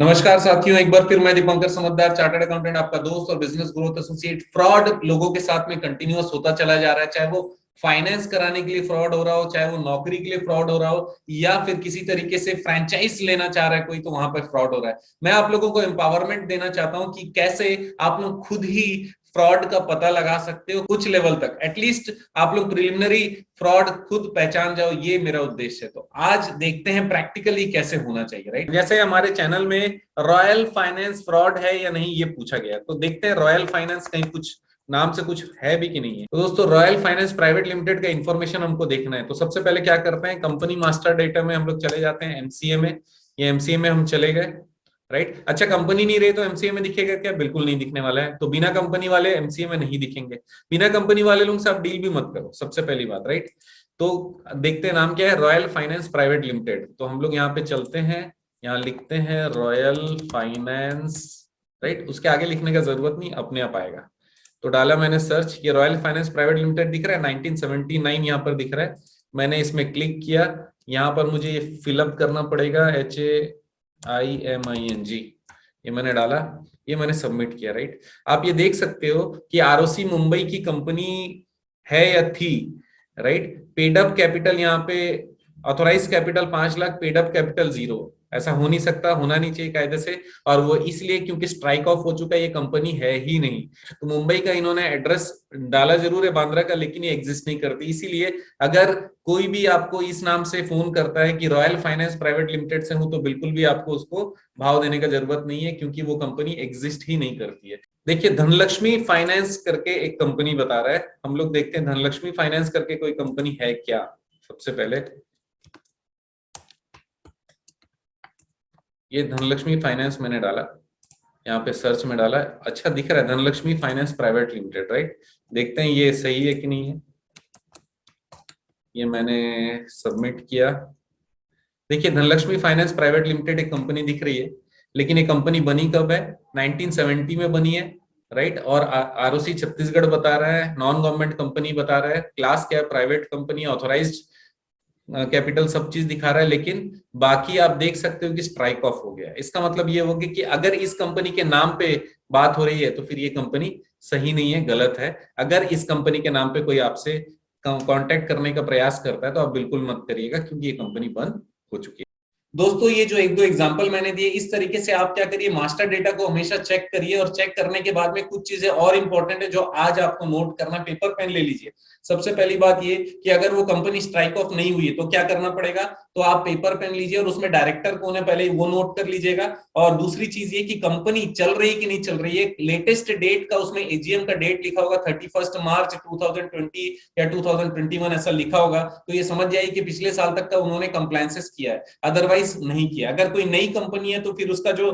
नमस्कार साथियों, एक बार फिर मैं दीपंकर समझदार, चार्टर्ड अकाउंटेंट, आपका दोस्त और बिजनेस ग्रोथ एसोसिएट। फ्रॉड लोगों के साथ में कंटिन्यूअस होता चला जा रहा है, चाहे वो फाइनेंस कराने के लिए फ्रॉड हो रहा हो, चाहे वो नौकरी के लिए फ्रॉड हो रहा हो, या फिर किसी तरीके से फ्रेंचाइज लेना चाह रहा है कोई, तो वहां पर फ्रॉड हो रहा है। मैं आप लोगों को एम्पावरमेंट देना चाहता हूं कि कैसे आप लोग खुद ही फ्रॉड का पता लगा सकते हो कुछ लेवल तक, एटलीस्ट आप लोग प्रिलिमिनरी फ्रॉड खुद पहचान जाओ। ये मेरा उद्देश्य है। तो आज देखते हैं प्रैक्टिकली कैसे होना चाहिए, राइट। जैसे हमारे चैनल में रॉयल फाइनेंस फ्रॉड है या नहीं ये पूछा गया, तो देखते हैं रॉयल फाइनेंस कहीं कुछ नाम से कुछ है भी कि नहीं है। तो दोस्तों, रॉयल फाइनेंस प्राइवेट लिमिटेड का इंफॉर्मेशन हमको देखना है। तो सबसे पहले क्या करते हैं, कंपनी मास्टर डेटा में हम लोग चले जाते हैं, एमसीए में। ये एमसीए में हम चले गए, राइट। अच्छा, कंपनी नहीं रही तो एमसीए में दिखेगा क्या? बिल्कुल नहीं दिखने वाला है। तो बिना कंपनी वाले एमसीए में नहीं दिखेंगे। बिना कंपनी वाले लोग से आप डील भी मत करो, सबसे पहली बात, राइट। तो देखते हैं नाम क्या है, रॉयल फाइनेंस प्राइवेट लिमिटेड। तो हम लोग यहाँ पे चलते हैं, यहाँ लिखते हैं रॉयल फाइनेंस, राइट। उसके आगे लिखने का जरूरत नहीं, अपने आप आएगा। तो डाला मैंने सर्च, ये रॉयल फाइनेंस प्राइवेट लिमिटेड दिख रहा है, 1979 यहाँ पर दिख रहा है। मैंने इसमें क्लिक किया। यहाँ पर मुझे ये फिलअप करना पड़ेगा, HAIMING, ये मैंने डाला, ये मैंने सबमिट किया, राइट। आप ये देख सकते हो कि आरओसी मुंबई की कंपनी है या थी, राइट। पेड अप कैपिटल यहाँ पे, authorise capital 5 lakh, paid up capital 0। ऐसा हो नहीं सकता, होना नहीं चाहिए कायदे से। और वो इसलिए क्योंकि स्ट्राइक ऑफ हो चुका है, ये कंपनी है ही नहीं। तो मुंबई का इन्होंने एड्रेस डाला जरूर है, बांद्रा का, लेकिन ये एग्जिस्ट नहीं करती। इसीलिए अगर कोई भी आपको इस नाम से फोन करता है कि रॉयल फाइनेंस प्राइवेट लिमिटेड से हूं, तो बिल्कुल भी आपको उसको भाव देने का जरूरत नहीं है, क्योंकि वो कंपनी एग्जिस्ट ही नहीं करती है। देखिए, धनलक्ष्मी फाइनेंस करके एक कंपनी बता रहा है, हम लोग देखते हैं धनलक्ष्मी फाइनेंस करके कोई कंपनी है क्या। सबसे पहले ये धनलक्ष्मी फाइनेंस मैंने डाला, यहाँ पे सर्च में डाला, अच्छा दिख रहा है Dhanlaxmi finance private limited, right. देखते हैं ये सही है कि नहीं है। ये मैंने सबमिट किया। देखिए, धनलक्ष्मी फाइनेंस प्राइवेट लिमिटेड एक कंपनी दिख रही है, लेकिन ये कंपनी बनी कब है? 1970 में बनी है, राइट। और आरओसी छत्तीसगढ़ बता रहा है, नॉन गवर्नमेंट कंपनी बता रहा है, क्लास क्या है, प्राइवेट कंपनी, ऑथोराइज्ड कैपिटल, सब चीज दिखा रहा है। लेकिन बाकी आप देख सकते हो कि स्ट्राइक ऑफ हो गया। इसका मतलब ये होगा कि अगर इस कंपनी के नाम पे बात हो रही है तो फिर ये कंपनी सही नहीं है, गलत है। अगर इस कंपनी के नाम पे कोई आपसे कांटेक्ट करने का प्रयास करता है तो आप बिल्कुल मत करिएगा, क्योंकि ये कंपनी बंद हो चुकी है। दोस्तों, ये जो एक दो एग्जांपल मैंने दिए, इस तरीके से आप क्या करिए, मास्टर डेटा को हमेशा चेक करिए। और चेक करने के बाद में कुछ चीजें और इंपॉर्टेंट है जो आज आपको नोट करना, पेपर पेन ले लीजिए। सबसे पहली बात ये कि अगर वो कंपनी स्ट्राइक ऑफ नहीं हुई है तो क्या करना पड़ेगा, तो आप पेपर पेन लीजिए और उसमें डायरेक्टर कौन है पहले वो नोट कर लीजिएगा। और दूसरी चीज ये कि कंपनी चल रही कि नहीं चल रही है, लेटेस्ट डेट का उसमें एजीएम का डेट लिखा होगा 31 मार्च 2020 या 2021 ऐसा लिखा होगा, तो ये समझ जाइए कि पिछले साल तक का उन्होंने कंप्लायंसेस किया है, अदरवाइज नहीं किया। अगर कोई नई कंपनी है तो फिर उसका जो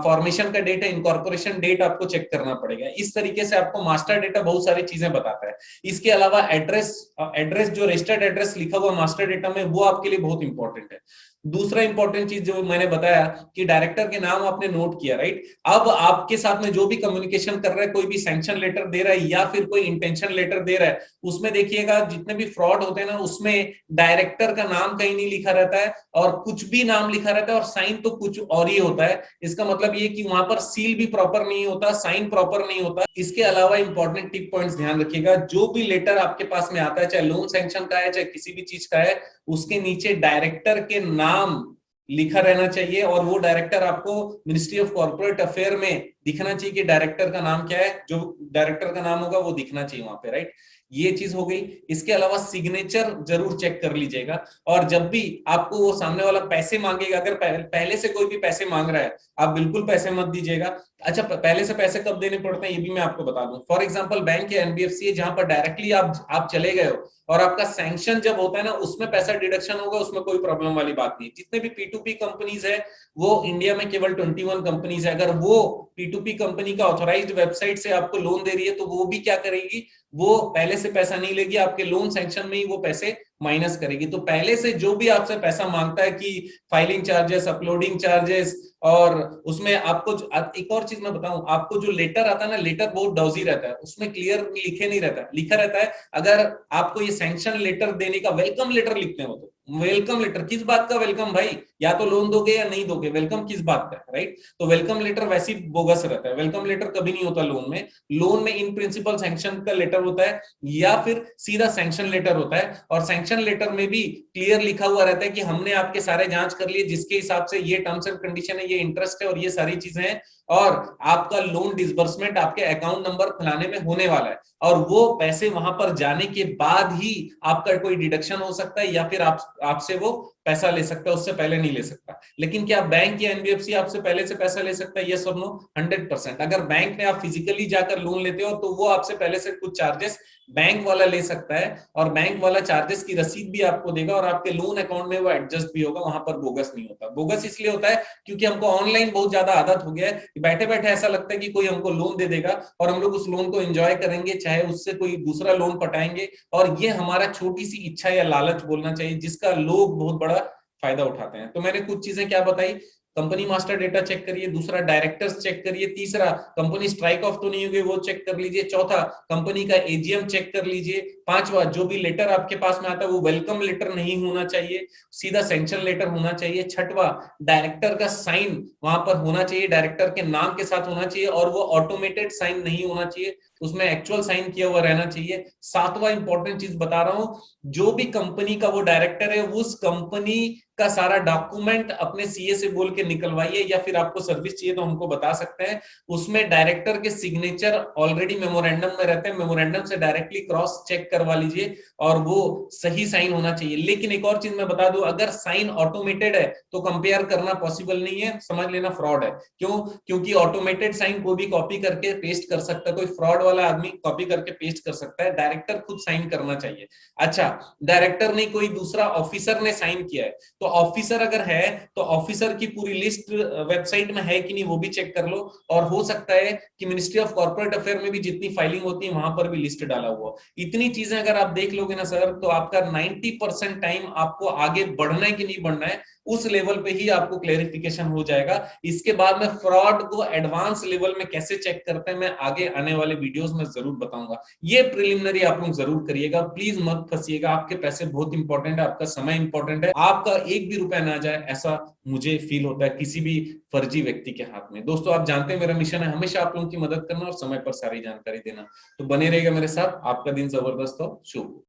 फॉर्मेशन का डेट है, इनकॉर्पोरेशन डेट आपको चेक करना पड़ेगा। इस तरीके से आपको मास्टर डेटा बहुत सारी चीजें बताता है। इसके अलावा एड्रेस, जो रजिस्टर्ड एड्रेस लिखा हुआ मास्टर डेटा में, वो आपके लिए बहुत इंपॉर्टेंट है। दूसरा इंपॉर्टेंट चीज जो मैंने बताया कि डायरेक्टर के नाम आपने नोट किया, राइट। अब आपके साथ में जो भी कम्युनिकेशन कर रहा है, कोई भी सैंक्शन लेटर दे रहा है या फिर कोई इंटेंशन लेटर दे रहा है, उसमें देखिएगा जितने भी फ्रॉड होते हैं ना, उसमें डायरेक्टर का नाम कहीं नहीं लिखा रहता है और कुछ भी नाम लिखा रहता है और साइन तो कुछ और ही होता है। इसका मतलब ये कि वहां पर सील भी प्रॉपर नहीं होता, साइन प्रॉपर नहीं होता। इसके अलावा इंपॉर्टेंट टिप पॉइंट्स ध्यान रखिएगा, जो भी लेटर आपके पास में आता है, चाहे लोन सैंक्शन का है चाहे किसी भी चीज का है, उसके नीचे डायरेक्टर के नाम लिखा रहना चाहिए। और वो डायरेक्टर आपको मिनिस्ट्री ऑफ कॉर्पोरेट अफेयर में दिखना चाहिए कि डायरेक्टर का नाम क्या है, जो डायरेक्टर का नाम होगा वो दिखना चाहिए वहां पे, राइट। ये चीज हो गई। इसके अलावा सिग्नेचर जरूर चेक कर लीजिएगा। और जब भी आपको वो सामने वाला पैसे मांगेगा, अगर पहले से कोई भी पैसे मांग रहा है, आप बिल्कुल पैसे मत दीजिएगा। अच्छा, पहले से पैसे कब देने पड़ते हैं ये भी मैं आपको बता दूं। फॉर एग्जांपल, बैंक या एनबीएफसी है जहां पर डायरेक्टली आप चले गए हो और आपका सैंक्शन जब होता है ना, उसमें पैसा डिडक्शन होगा, उसमें कोई प्रॉब्लम वाली बात नहीं। जितने भी P2P कंपनीज है, वो इंडिया में केवल 21 कंपनीज है। अगर वो P2P कंपनी का ऑथोराइज्ड वेबसाइट से आपको लोन दे रही है, तो वो भी क्या करेगी, वो पहले से पैसा नहीं लेगी, आपके लोन सैंक्शन में ही वो पैसे माइनस करेगी। तो पहले से जो भी आपसे पैसा मांगता है कि फाइलिंग चार्जेस, अपलोडिंग चार्जेस, और उसमें आपको एक और चीज मैं बताऊं, आपको जो लेटर आता है ना, लेटर बहुत डॉजी रहता है, उसमें क्लियर लिखे नहीं रहता, लिखा रहता है अगर आपको ये सैंक्शन लेटर देने का वेलकम लेटर लिखते हो तो वेलकम लेटर किस बात का वेलकम भाई, या तो लोन दोगे या नहीं दोगे, वेलकम किस बात का, राइट। तो वेलकम लेटर वैसे ही बोगस रहता है, वेलकम लेटर कभी नहीं होता लोन में। लोन में इन प्रिंसिपल सैंक्शन का लेटर होता है या फिर सीधा सैंक्शन लेटर होता है, और सैंक्शन लेटर में भी क्लियर लिखा हुआ रहता है कि हमने आपके सारे जांच कर लिए, जिसके हिसाब से ये टर्म्स एंड कंडीशन है, ये इंटरेस्ट है और ये सारी चीजें हैं, और आपका लोन डिसबर्समेंट आपके अकाउंट नंबर फलाने में होने वाला है, और वो पैसे वहां पर जाने के बाद ही आपका कोई डिडक्शन हो सकता है या फिर आपसे वो पैसा ले सकता है, उससे पहले नहीं ले सकता। लेकिन क्या बैंक या एनबीएफसी आपसे पहले से पैसा ले सकता है? यस और नो? 100%। अगर बैंक में आप फिजिकली जाकर लोन लेते हो तो वो आपसे पहले से कुछ चार्जेस बैंक वाला ले सकता है, और बैंक वाला चार्जेस की रसीद भी आपको देगा, और आपके लोन अकाउंट में वो एडजस्ट भी होगा, वहां पर बोगस नहीं होता। बोगस इसलिए होता है क्योंकि हमको ऑनलाइन बहुत ज्यादा आदत हो गया है, बैठे बैठे ऐसा लगता है कि कोई हमको लोन दे देगा और हम लोग उस लोन को एंजॉय करेंगे, चाहे उससे कोई दूसरा लोन पटाएंगे, और ये हमारा छोटी सी इच्छा या लालच बोलना चाहिए, जिसका लोग बहुत बड़ा फायदा उठाते हैं। तो मैंने कुछ चीजें क्या बताई, कंपनी मास्टर डेटा चेक करिए, दूसरा डायरेक्टर्स चेक करिए, तीसरा कंपनी स्ट्राइक ऑफ तो नहीं हुई वो चेक कर लीजिए, चौथा कंपनी का एजीएम चेक कर लीजिए, पांचवा जो भी लेटर आपके पास में आता है वो वेलकम लेटर नहीं होना चाहिए, सीधा सैंक्शन लेटर होना चाहिए, छठवा डायरेक्टर का साइन वहां पर होना चाहिए, डायरेक्टर के नाम के साथ होना चाहिए, और वो ऑटोमेटेड साइन नहीं होना चाहिए, उसमें एक्चुअल साइन किया हुआ रहना चाहिए। सातवां इंपॉर्टेंट चीज बता रहा हूं, जो भी कंपनी का वो डायरेक्टर है उस कंपनी का सारा डॉक्यूमेंट अपने सीए से बोल के निकलवाइए, या फिर आपको सर्विस चाहिए तो हमको बता सकते हैं, उसमें डायरेक्टर के सिग्नेचर ऑलरेडी मेमोरेंडम में रहते हैं, मेमोरेंडम से डायरेक्टली क्रॉस चेक करवा लीजिए, और वो सही साइन होना चाहिए। लेकिन एक और चीज मैं बता दूं, अगर साइन ऑटोमेटेड है तो कंपेयर करना पॉसिबल नहीं है, समझ लेना फ्रॉड है। क्यों? क्योंकि ऑटोमेटेड साइन कोई भी कॉपी करके पेस्ट कर सकता है, कोई फ्रॉड वाला आदमी कॉपी करके पेस्ट कर सकता है, डायरेक्टर खुद साइन करना चाहिए। अच्छा, डायरेक्टर नहीं, कोई दूसरा ऑफिसर ने साइन किया है, तो ऑफिसर अगर है तो ऑफिसर की पूरी लिस्ट वेबसाइट में है कि नहीं वो भी चेक कर लो, और हो सकता है कि मिनिस्ट्री ऑफ कॉर्पोरेट अफेयर में भी जितनी फाइलिंग होती है वहां पर भी लिस्ट डाला हुआ। इतनी चीजें अगर आप देख लोगे ना सर, तो आपका 90% टाइम आपको आगे बढ़ना है कि नहीं बढ़ना है, उस लेवल पे ही आपको क्लेरिफिकेशन हो जाएगा। इसके बाद में फ्रॉड को एडवांस लेवल में कैसे चेक करते हैं मैं आगे आने वाले वीडियोस में जरूर बताऊंगा। ये प्रिलिमिनरी आप लोग जरूर करिएगा, प्लीज मत फंसिएगा, आपके पैसे बहुत इंपॉर्टेंट है, आपका समय इंपॉर्टेंट है, आपका एक भी रुपया ना जाए ऐसा मुझे फील होता है किसी भी फर्जी व्यक्ति के हाथ में। दोस्तों आप जानते हैं मेरा मिशन है हमेशा आप लोगों की मदद करना और समय पर सारी जानकारी देना, तो बने रहेगा मेरे साथ। आपका दिन जबरदस्त हो, शुभ।